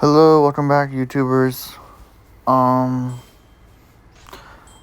Hello, welcome back, YouTubers. Um,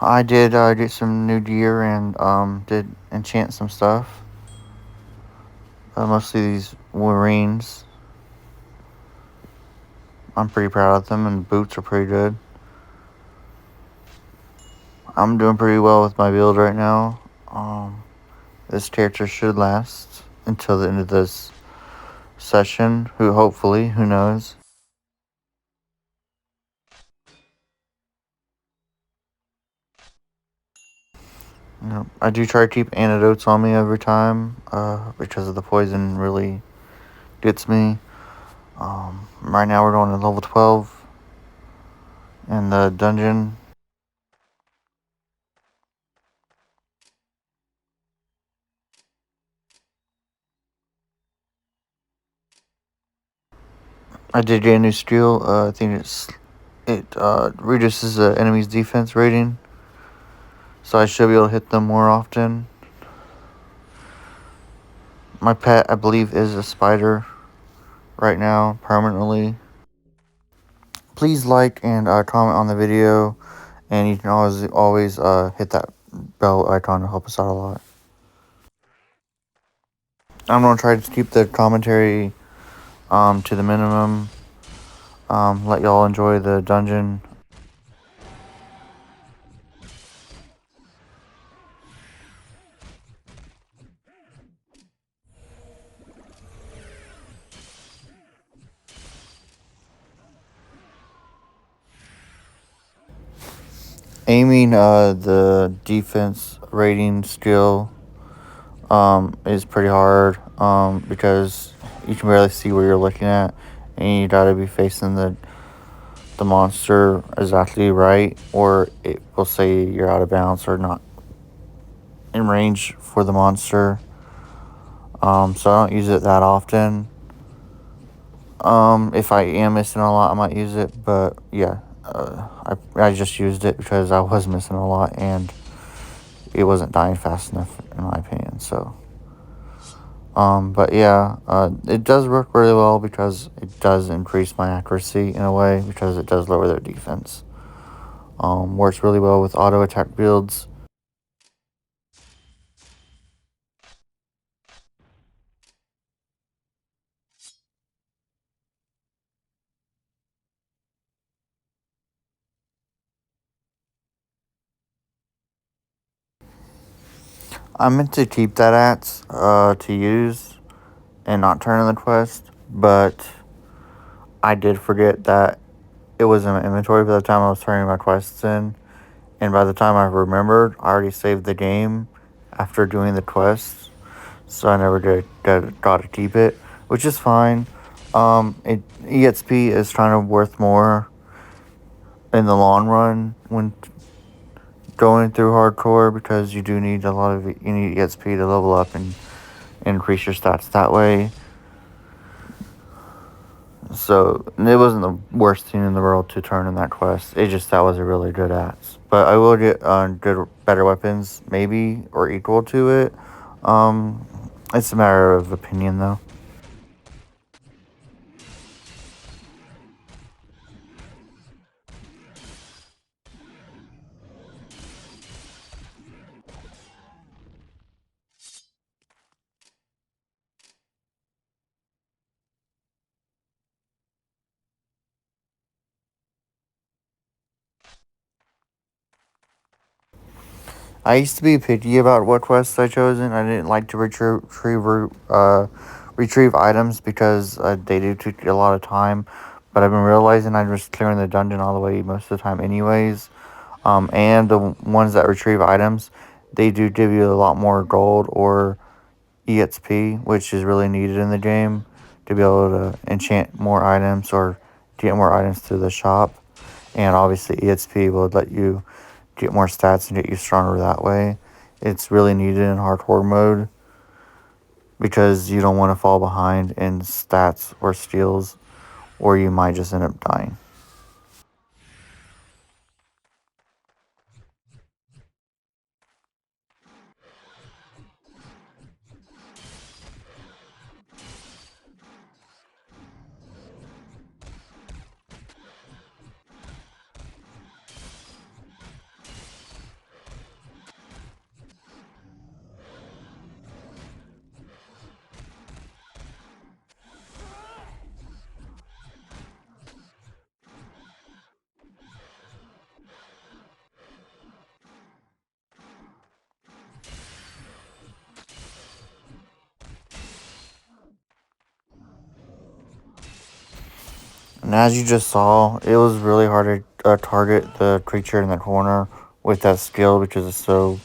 I did get some new gear and did enchant some stuff. Mostly these Marines. I'm pretty proud of them, and the boots are pretty good. I'm doing pretty well with my build right now. This character should last until the end of this session. Who knows? I do try to keep antidotes on me every time, because of the poison really gets me. Right now we're going to level 12 in the dungeon. I did get a new skill. I think it reduces the enemy's defense rating, so I should be able to hit them more often. My pet, I believe, is a spider right now, permanently. Please like and comment on the video, and you can always hit that bell icon to help us out a lot. I'm gonna try to keep the commentary to the minimum. Let y'all enjoy the dungeon. Aiming the defense rating skill is pretty hard because you can barely see where you're looking at, and you gotta be facing the monster exactly right, or it will say you're out of bounds or not in range for the monster. So I don't use it that often. If I am missing a lot, I might use it, but yeah, I just used it because I was missing a lot and it wasn't dying fast enough in my opinion. So but yeah, it does work really well because it does increase my accuracy in a way, because it does lower their defense. Works really well with auto attack builds. I meant to keep that to use and not turn in the quest, but I did forget that it was in my inventory by the time I was turning my quests in. And by the time I remembered, I already saved the game after doing the quests, so I never got to keep it, which is fine. EXP is kind of worth more in the long run when going through hardcore, because you do need you need EXP to level up and increase your stats that way. So it wasn't the worst thing in the world to turn in that quest. It just that was a really good axe. But I will get better weapons, maybe, or equal to it. It's a matter of opinion, though. I used to be picky about what quests I chosen. I didn't like to retrieve items because they do take a lot of time. But I've been realizing I'm just clearing the dungeon all the way most of the time, anyways. And the ones that retrieve items, they do give you a lot more gold or EXP, which is really needed in the game to be able to enchant more items or get more items through the shop. And obviously EXP will let you get more stats and get you stronger that way. It's really needed in hardcore mode because you don't want to fall behind in stats or skills, or you might just end up dying. And as you just saw, it was really hard to target the creature in the corner with that skill because it's so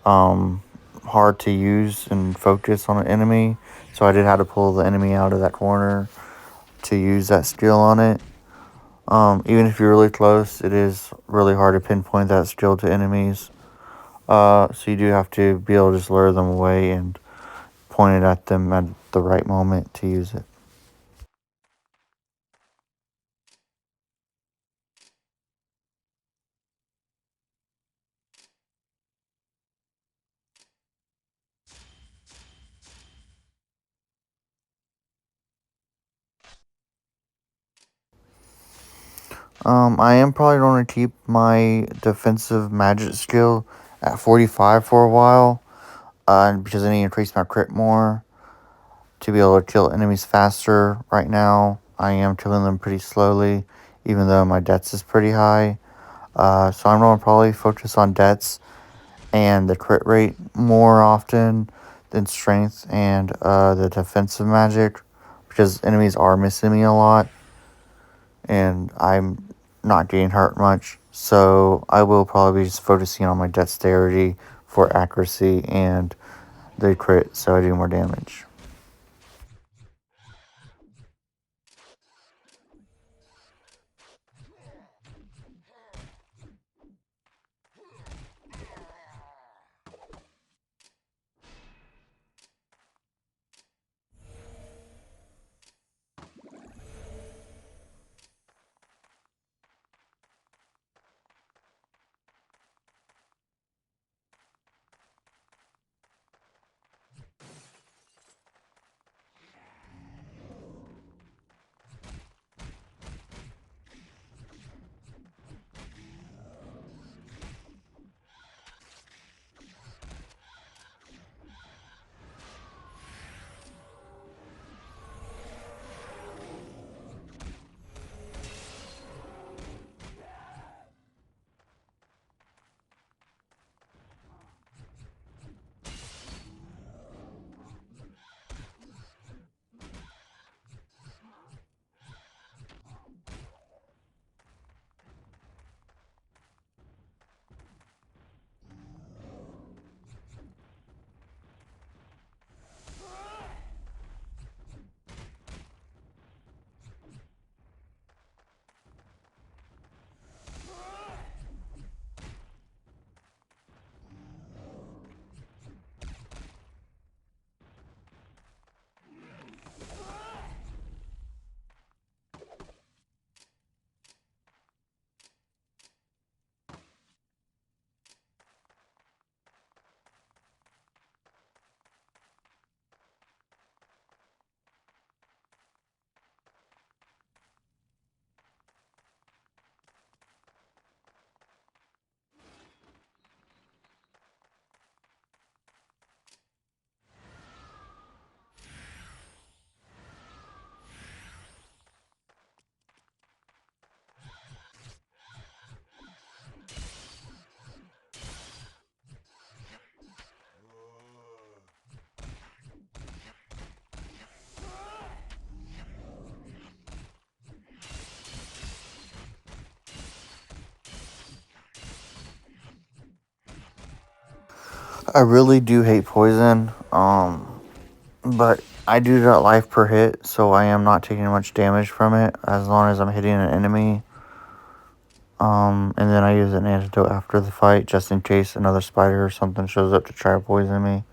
um, hard to use and focus on an enemy. So I did have to pull the enemy out of that corner to use that skill on it. Even if you're really close, it is really hard to pinpoint that skill to enemies. So you do have to be able to just lure them away and point it at them at the right moment to use it. I am probably going to keep my defensive magic skill at 45 for a while, because I need to increase my crit more to be able to kill enemies faster. Right now, I am killing them pretty slowly, even though my dex is pretty high. So I'm going to probably focus on dex and the crit rate more often than strength and the defensive magic, because enemies are missing me a lot and I'm not getting hurt much. So I will probably be just focusing on my dexterity for accuracy and the crit so I do more damage. I really do hate poison, but I do got life per hit, so I am not taking much damage from it as long as I'm hitting an enemy. And then I use an antidote after the fight just in case another spider or something shows up to try to poison me.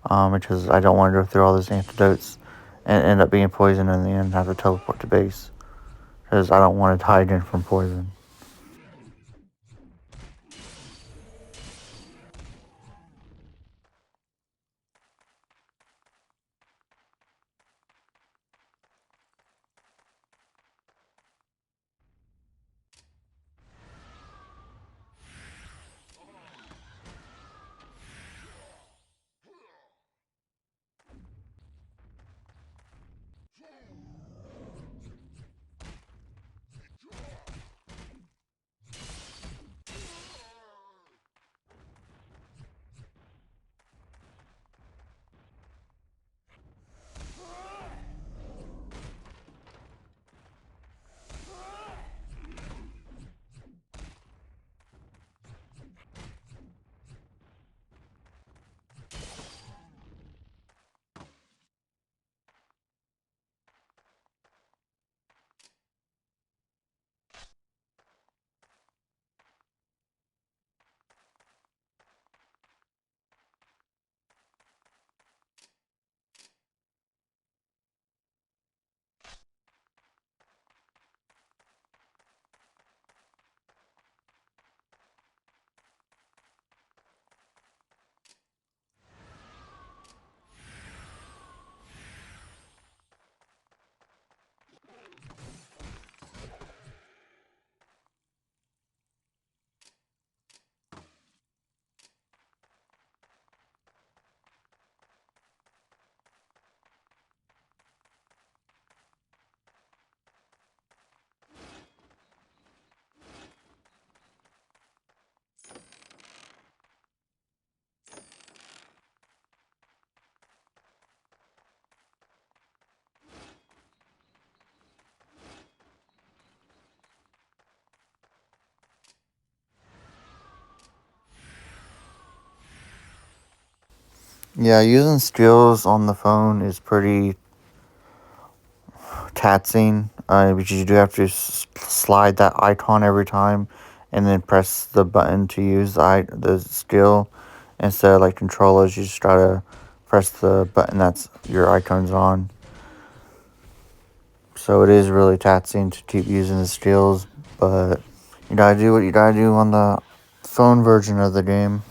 Because I don't want to go through all those antidotes and end up being poisoned in the end and have to teleport to base. Because I don't want to die again from poison. Yeah, using skills on the phone is pretty taxing because you do have to slide that icon every time and then press the button to use the skill. Instead of like controllers, you just try to press the button that's your icon's on. So it is really taxing to keep using the skills, but you gotta do what you gotta do on the phone version of the game.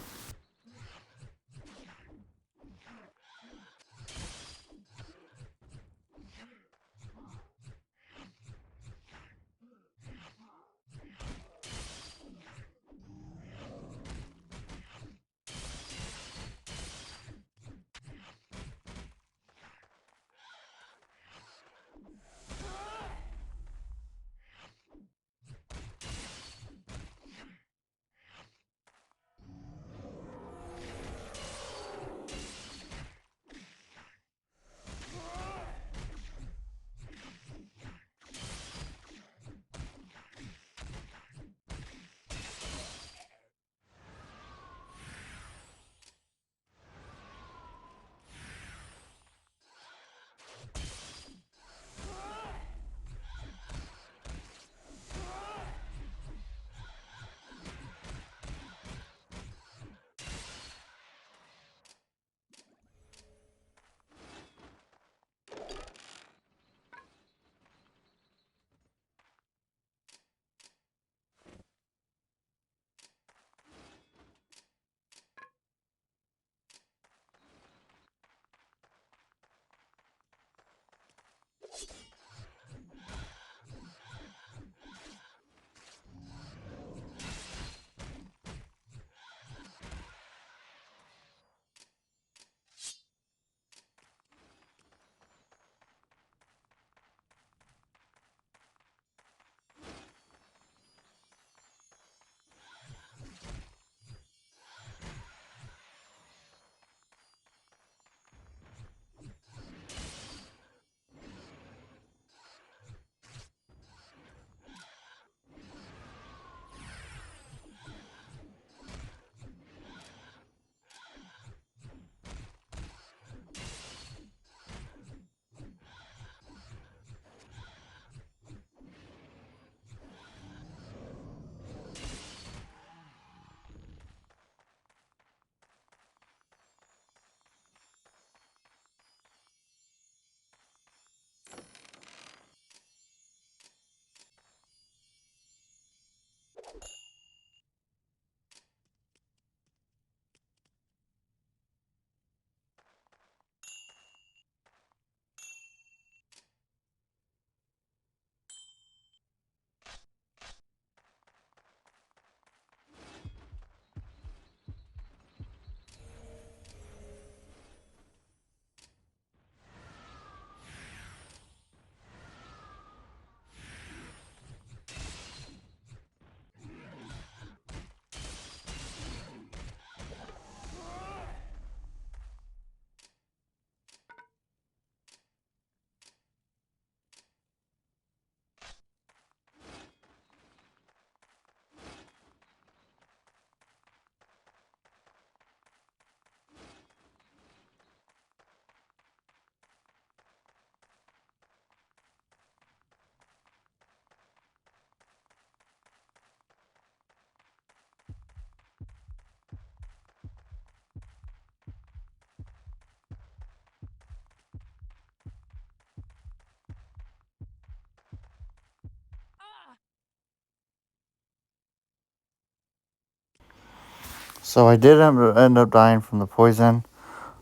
So I did end up dying from the poison.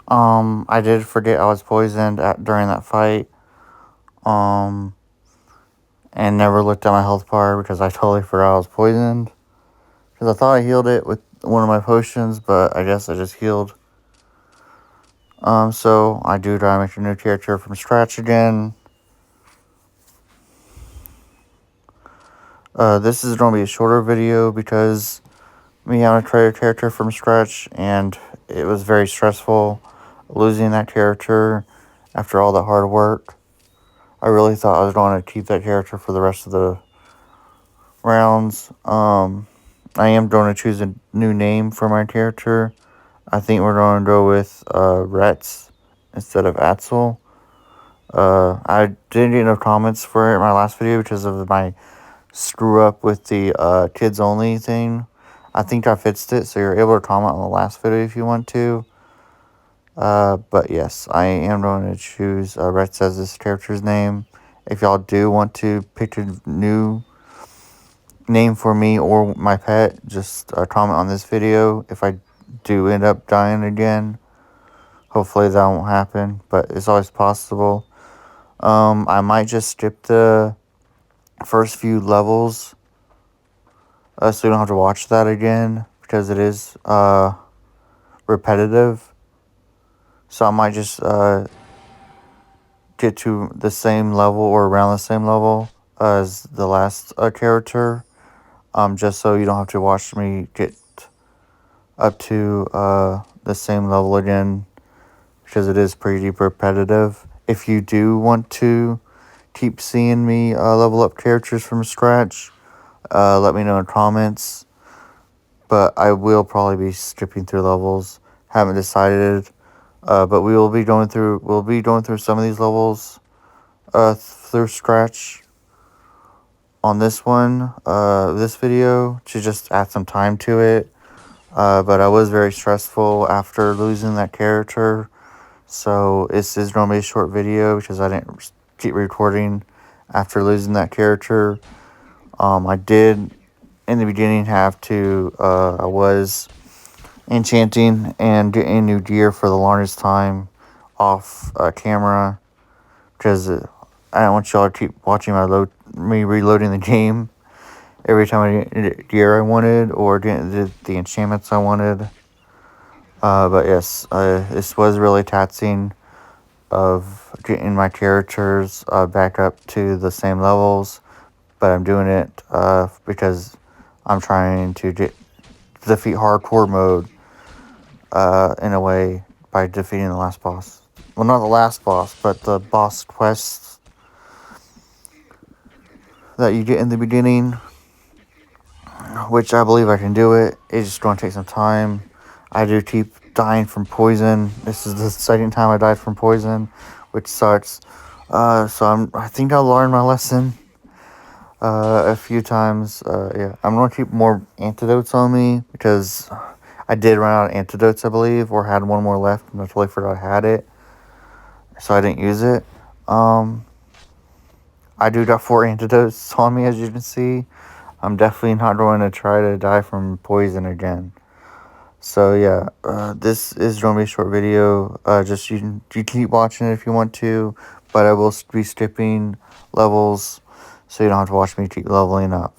I did forget I was poisoned during that fight. Um, and never looked at my health bar because I totally forgot I was poisoned. Because I thought I healed it with one of my potions, but I guess I just healed. So I do try to make a new character from scratch again. This is going to be a shorter video because me having to create a character from scratch, and it was very stressful losing that character after all that hard work. I really thought I was going to keep that character for the rest of the rounds. I am going to choose a new name for my character. I think we're going to go with Retz instead of Atzel. I didn't get no comments for it in my last video because of my screw up with the kids only thing. I think I fixed it, so you're able to comment on the last video if you want to. But yes, I am going to choose Retz as this character's name. If y'all do want to pick a new name for me or my pet, just comment on this video. If I do end up dying again, hopefully that won't happen, but it's always possible. I might just skip the first few levels, so you don't have to watch that again, because it is repetitive. So I might just get to the same level or around the same level as the last character, just so you don't have to watch me get up to the same level again, because it is pretty repetitive. If you do want to keep seeing me level up characters from scratch, let me know in comments. But I will probably be skipping through levels. Haven't decided. But we'll be going through some of these levels through scratch on this one, this video, to just add some time to it. But I was very stressful after losing that character. So this is going to be a short video because I didn't keep recording after losing that character. I did in the beginning have to, I was enchanting and getting new gear for the longest time off camera, because I don't want y'all to keep watching me reloading the game every time I didn't get gear I wanted or didn't get the enchantments I wanted. But yes, this was really taxing of getting my characters back up to the same levels, but I'm doing it because I'm trying to defeat hardcore mode in a way by defeating the last boss. Well, not the last boss, but the boss quests that you get in the beginning, which I believe I can do it. It's just going to take some time. I do keep dying from poison. This is the second time I died from poison, which sucks. So I think I'll learn my lesson a few times. Yeah, I'm going to keep more antidotes on me because I did run out of antidotes, I believe, or had one more left, and I totally forgot I had it, so I didn't use it. I do got 4 antidotes on me, as you can see. I'm definitely not going to try to die from poison again. So yeah, this is going to be a short video. Just you keep watching it if you want to, but I will be skipping levels, so you don't have to watch me keep leveling up.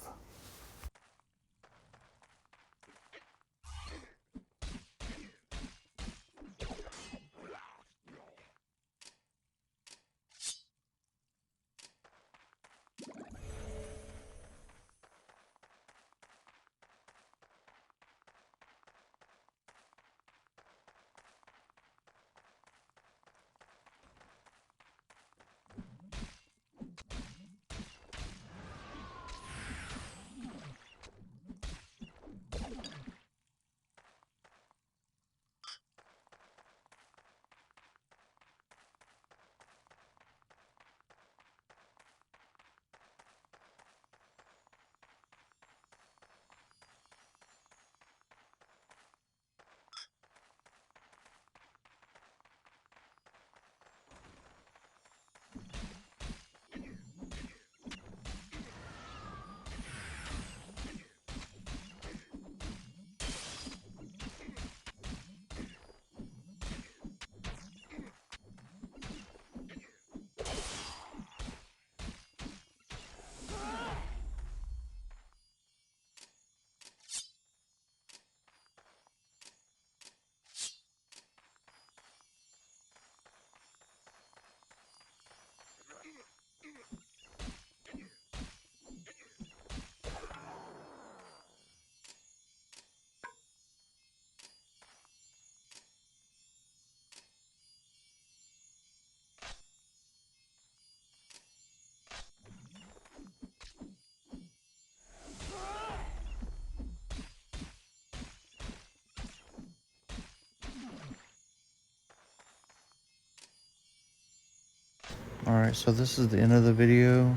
Alright, so this is the end of the video.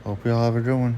Hope y'all have a good one.